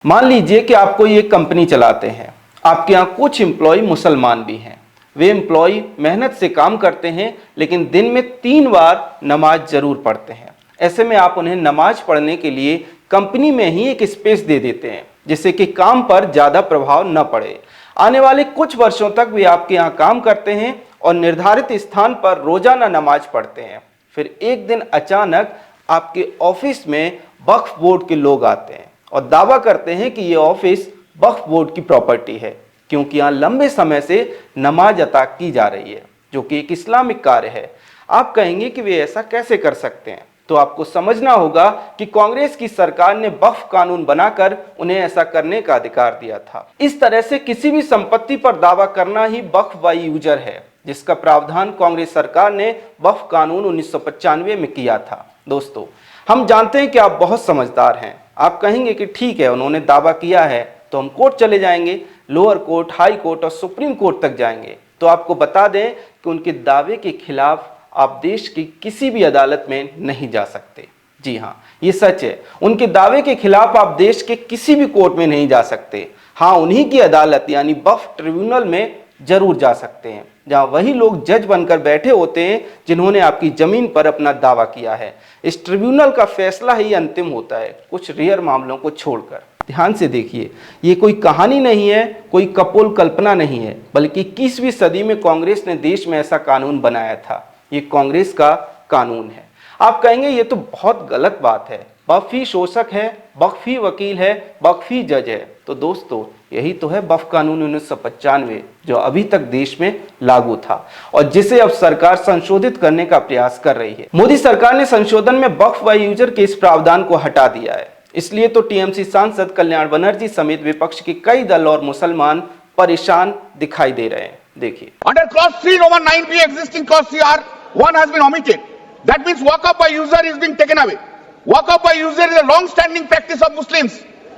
मान लीजिए कि आप कोई एक कंपनी चलाते हैं, आपके यहाँ कुछ एम्प्लॉय मुसलमान भी हैं। वे एम्प्लॉय मेहनत से काम करते हैं, लेकिन दिन में 3 बार नमाज जरूर पढ़ते हैं। ऐसे में आप उन्हें नमाज पढ़ने के लिए कंपनी में ही एक स्पेस दे देते हैं, जिससे कि काम पर ज़्यादा प्रभाव न पड़े। आने वाले कुछ वर्षों तक वे आपके यहाँ काम करते हैं और निर्धारित स्थान पर रोजाना नमाज पढ़ते हैं। फिर एक दिन अचानक आपके ऑफिस में वक्फ बोर्ड के लोग आते हैं और दावा करते हैं कि ये ऑफिस वक्फ बोर्ड की प्रॉपर्टी है, क्योंकि यहाँ लंबे समय से नमाज अता की जा रही है, जो कि एक इस्लामिक कार्य है। आप कहेंगे कि वे ऐसा कैसे कर सकते हैं, तो आपको समझना होगा कि कांग्रेस की सरकार ने वक्फ कानून बनाकर उन्हें ऐसा करने का अधिकार दिया था। इस तरह से किसी भी संपत्ति पर दावा करना ही वक्फ बाय यूजर है, जिसका प्रावधान कांग्रेस सरकार ने वक्फ कानून 1995 में किया था। दोस्तों, हम जानते हैं कि आप बहुत समझदार हैं। आप कहेंगे कि ठीक है, उन्होंने दावा किया है तो हम कोर्ट चले जाएंगे, लोअर कोर्ट, हाई कोर्ट और सुप्रीम कोर्ट तक जाएंगे। तो आपको बता दें कि उनके दावे के खिलाफ आप देश की किसी भी अदालत में नहीं जा सकते। जी हाँ, ये सच है। उनके दावे के खिलाफ आप देश के किसी भी कोर्ट में नहीं जा सकते। हाँ, उन्हीं की अदालत यानी वक्फ ट्रिब्यूनल में जरूर जा सकते हैं, जहां वही लोग जज बनकर बैठे होते हैं जिन्होंने आपकी जमीन पर अपना दावा किया है। इस ट्रिब्यूनल का फैसला ही अंतिम होता है, कुछ रेयर मामलों को छोड़कर। ध्यान से देखिए, ये कोई कहानी नहीं है, कोई कपोल कल्पना नहीं है, बल्कि 21वीं सदी में कांग्रेस ने देश में ऐसा कानून बनाया था। ये कांग्रेस का कानून है। आप कहेंगे ये तो बहुत गलत बात है, वक्फी शोषक है, वक्फी वकील है, वक्फी जज है। तो दोस्तों, यही तो है वक्फ कानून 1995, जो अभी तक देश में लागू था और जिसे अब सरकार संशोधित करने का प्रयास कर रही है। मोदी सरकार ने संशोधन में वक्फ बाय यूजर के इस प्रावधान को हटा दिया है। इसलिए तो टीएमसी सांसद कल्याण बनर्जी समेत विपक्ष के कई दल और मुसलमान परेशान दिखाई दे रहे हैं। देखिए, under clause 3 Roman 9B existing clause CR 1 has been omitted. That means walk up by user is being taken away. Walk up by user is a long standing practice of Muslims.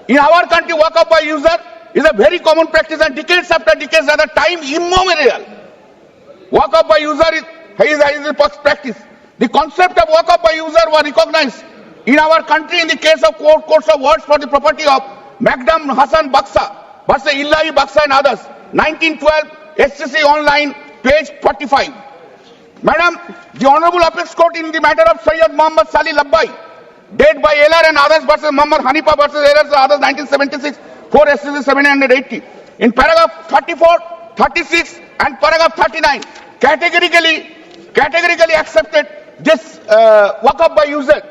In our country, walk up by user is a very common practice, and decades after decades at a time immemorial. Walk up by user is a practice. The concept of walk up by user was recognized in our country in the case of courts of words for the property of Magdam Hassan Baksa versus Illahi Baksa and others, 1912, SCC online, page 45. Madam, the Honorable Apex Court in the matter of Sayyid Muhammad Salih Labbai, dead by Elar and others versus Muhammad Hanifa versus Elar and others, 1976, 4 SCC 780. In paragraph 34, 36 and paragraph 39, categorically accepted this walk-up by user.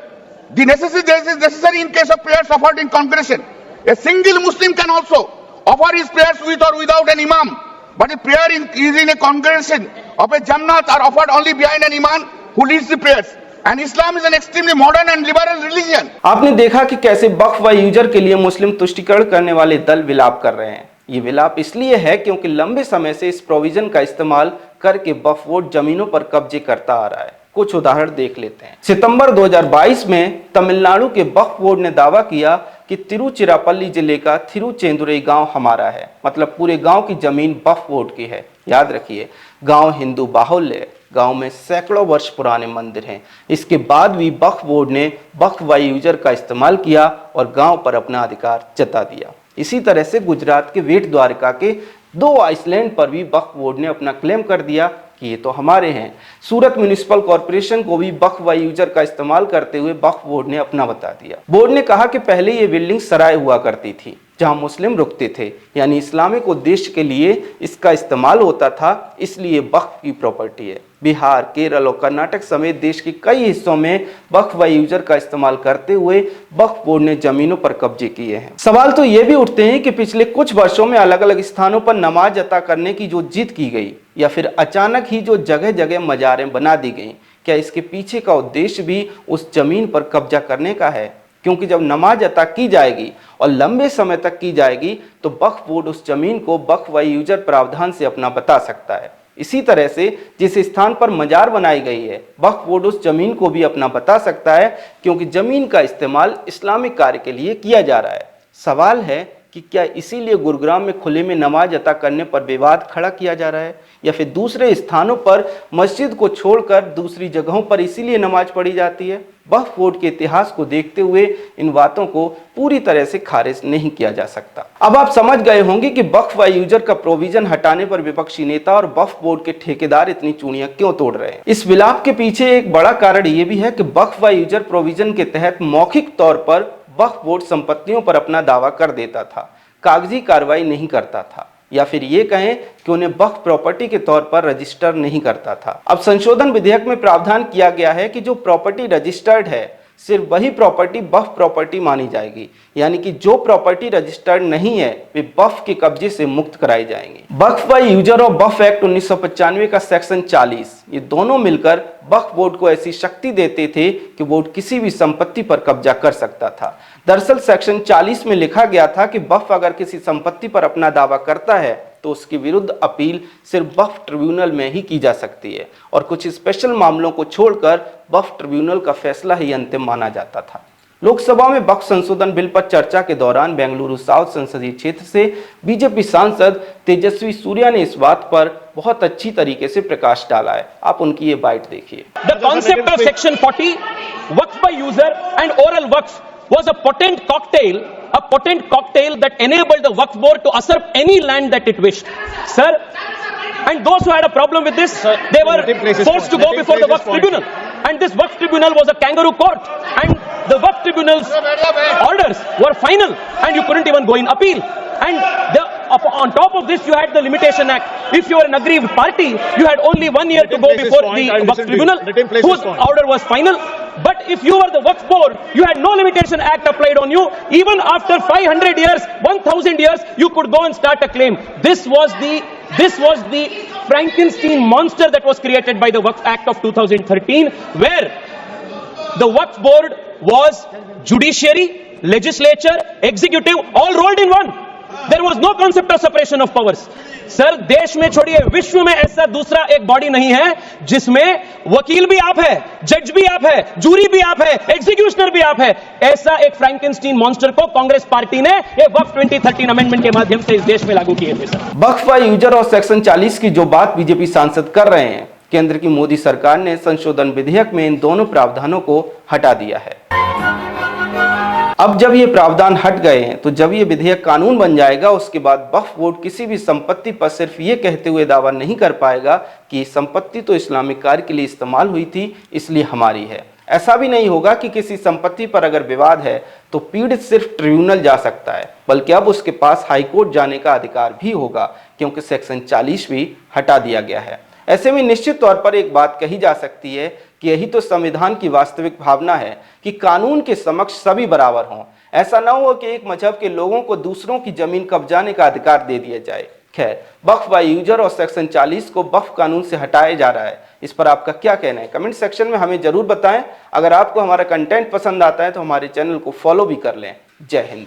The necessary in case of prayers offered in congregation. A single Muslim can also offer his prayers with or without an imam, but a prayer is in a congregation of a Jannat are offered only behind an imam who leads the prayers. And Islam is an extremely modern and liberal religion. आपने देखा कि कैसे वक्फ by user के लिए मुस्लिम तुष्टीकरण करने वाले दल विलाप कर रहे हैं। ये विलाप इसलिए है क्योंकि लंबे समय से इस प्रोविजन का इस्तेमाल करके वक्फ बोर्ड जमीनों पर कब्जे करता आ रहा है। कुछ उदाहरण देख लेते हैं। सितंबर 2022 में तमिलनाडु के वक्फ बोर्ड ने दावा किया कि तिरुचिरापल्ली जिले का थिरुचेंदुरई गांव हमारा है, मतलब पूरे गांव की जमीन वक्फ बोर्ड की है। याद रखिए, गांव हिंदू बाहुल्य है, गांव में सैकड़ों वर्ष पुराने मंदिर हैं। इसके बाद भी वक्फ बोर्ड ने वक्फ बाय यूजर का इस्तेमाल किया और गांव पर अपना अधिकार जता दिया। इसी तरह से गुजरात के वेट द्वारका के 2 आइसलैंड पर भी वक्फ बोर्ड ने अपना क्लेम कर दिया कि ये तो हमारे हैं। सूरत म्युनिसिपल कॉर्पोरेशन को भी वक्फ बाय यूजर का इस्तेमाल करते हुए वक्फ बोर्ड ने अपना बता दिया। बोर्ड ने कहा कि पहले ये बिल्डिंग सराय हुआ करती थी, जहां मुस्लिम रुकते थे, यानी इस्लामिक उद्देश्य के लिए इसका इस्तेमाल होता था, इसलिए वक्फ की प्रॉपर्टी है। बिहार, केरल और कर्नाटक समेत देश के कई हिस्सों में वक्फ बाय यूजर का इस्तेमाल करते हुए वक्फ बोर्ड ने जमीनों पर कब्जे किए हैं। सवाल तो ये भी उठते हैं कि पिछले कुछ वर्षों में अलग अलग स्थानों पर नमाज अता करने की जो जिद की गई, या फिर अचानक ही जो जगह जगह मजारें बना दी गई, क्या इसके पीछे का उद्देश्य भी उस जमीन पर कब्जा करने का है? क्योंकि जब नमाज अता की जाएगी और लंबे समय तक की जाएगी तो वक्फ बोर्ड उस जमीन को वक्फ बाय यूजर प्रावधान से अपना बता सकता है। इसी तरह से जिस स्थान पर मजार बनाई गई है, वक्फ बोर्ड उस जमीन को भी अपना बता सकता है, क्योंकि जमीन का इस्तेमाल इस्लामिक कार्य के लिए किया जा रहा है। सवाल है कि क्या इसीलिए गुरुग्राम में खुले में नमाज अता करने पर विवाद खड़ा किया जा रहा है, या फिर दूसरे स्थानों पर मस्जिद को छोड़कर दूसरी जगहों पर इसीलिए नमाज पढ़ी जाती है? वक्फ बोर्ड के इतिहास को देखते हुए इन बातों को पूरी तरह से खारिज नहीं किया जा सकता। अब आप समझ गए होंगे कि वक्फ व यूजर का प्रोविजन हटाने पर विपक्षी नेता और वक्फ बोर्ड के ठेकेदार इतनी चूड़ियां क्यों तोड़ रहे हैं। इस विलाप के पीछे एक बड़ा कारण यह भी है कि वक्फ व यूजर प्रोविजन के तहत मौखिक तौर पर वक्फ बोर्ड संपत्तियों पर अपना दावा कर देता था, कागजी कार्रवाई नहीं करता था, या फिर ये कहें कि उन्हें वक्फ प्रॉपर्टी के तौर पर रजिस्टर नहीं करता था। अब संशोधन विधेयक में प्रावधान किया गया है कि जो प्रॉपर्टी रजिस्टर्ड है सिर्फ वही प्रॉपर्टी वक्फ प्रॉपर्टी मानी जाएगी, यानी कि जो प्रॉपर्टी रजिस्टर्ड नहीं है वे वक्फ के कब्जे से मुक्त कराई जाएंगी। वक्फ व यूजर और वक्फ एक्ट 1995 का सेक्शन 40 ये दोनों मिलकर वक्फ बोर्ड को ऐसी शक्ति देते थे कि बोर्ड किसी भी संपत्ति पर कब्जा कर सकता था। दरअसल सेक्शन 40 में लिखा गया था कि वक्फ अगर किसी संपत्ति पर अपना दावा करता है तो उसके विरुद्ध अपील सिर्फ वक्फ ट्रिब्यूनल में ही की जा सकती है, और कुछ स्पेशल मामलों को छोड़कर वक्फ ट्रिब्यूनल का फैसला ही अंतिम माना जाता था। लोकसभा में वक्फ संशोधन बिल पर चर्चा के दौरान बेंगलुरु साउथ संसदीय क्षेत्र से बीजेपी सांसद तेजस्वी सूर्या ने इस बात पर बहुत अच्छी तरीके से प्रकाश डाला है। आप उनकी ये बाइट देखिए। The concept of section 40 Waqf by user and oral Waqf was a potent cocktail that enabled the Waqf board to usurp any land that it wished. Sir, and those who had a problem with this, they were forced to go before the Waqf tribunal. And this Waqf tribunal was a kangaroo court. And the Waqf tribunal's orders were final and you couldn't even go in appeal. And on top of this, you had the Limitation Act. If you were an aggrieved party, you had only 1 year to go before the Waqf tribunal, whose order was final. But if you were the Waqf board, you had no Limitation Act applied on you. Even after 500 years, 1000 years, you could go and start a claim. This was the Frankenstein monster that was created by the Waqf Act of 2013, where the Waqf board was judiciary, legislature, executive, all rolled in one. There was no concept of separation of powers. Sir, देश में छोड़िए, विश्व में ऐसा दूसरा एक body नहीं है जिसमें वकील भी आप है, जज भी आप है, जूरी भी आप है, एग्जीक्यूशनर भी आप है। ऐसा एक फ्रैंकेनस्टीन मॉन्स्टर को कांग्रेस पार्टी ने ये वक्फ 2013 अमेंडमेंट के माध्यम से इस देश में लागू किए थे। सर, वक्फ व यूजर और सेक्शन 40 की जो बात बीजेपी सांसद कर रहे हैं, केंद्र की मोदी सरकार ने संशोधन विधेयक में इन दोनों प्रावधानों को हटा दिया है। अब जब ये प्रावधान हट गए हैं तो जब ये विधेयक कानून बन जाएगा, उसके बाद वक्फ बोर्ड किसी भी संपत्ति पर सिर्फ ये कहते हुए दावा नहीं कर पाएगा कि ये संपत्ति तो इस्लामिक कार्य के लिए इस्तेमाल हुई थी इसलिए हमारी है। ऐसा भी नहीं होगा कि किसी संपत्ति पर अगर विवाद है तो पीड़ित सिर्फ ट्रिब्यूनल जा सकता है, बल्कि अब उसके पास हाईकोर्ट जाने का अधिकार भी होगा, क्योंकि सेक्शन 40 भी हटा दिया गया है। ऐसे में निश्चित तौर पर एक बात कही जा सकती है कि यही तो संविधान की वास्तविक भावना है कि कानून के समक्ष सभी बराबर हों। ऐसा ना हो कि एक मजहब के लोगों को दूसरों की जमीन कब्जाने का अधिकार दे दिया जाए। खैर, वक्फ व यूजर और सेक्शन 40 को वक्फ कानून से हटाया जा रहा है, इस पर आपका क्या कहना है? कमेंट सेक्शन में हमें जरूर बताएं। अगर आपको हमारा कंटेंट पसंद आता है तो हमारे चैनल को फॉलो भी कर लें। जय हिंद।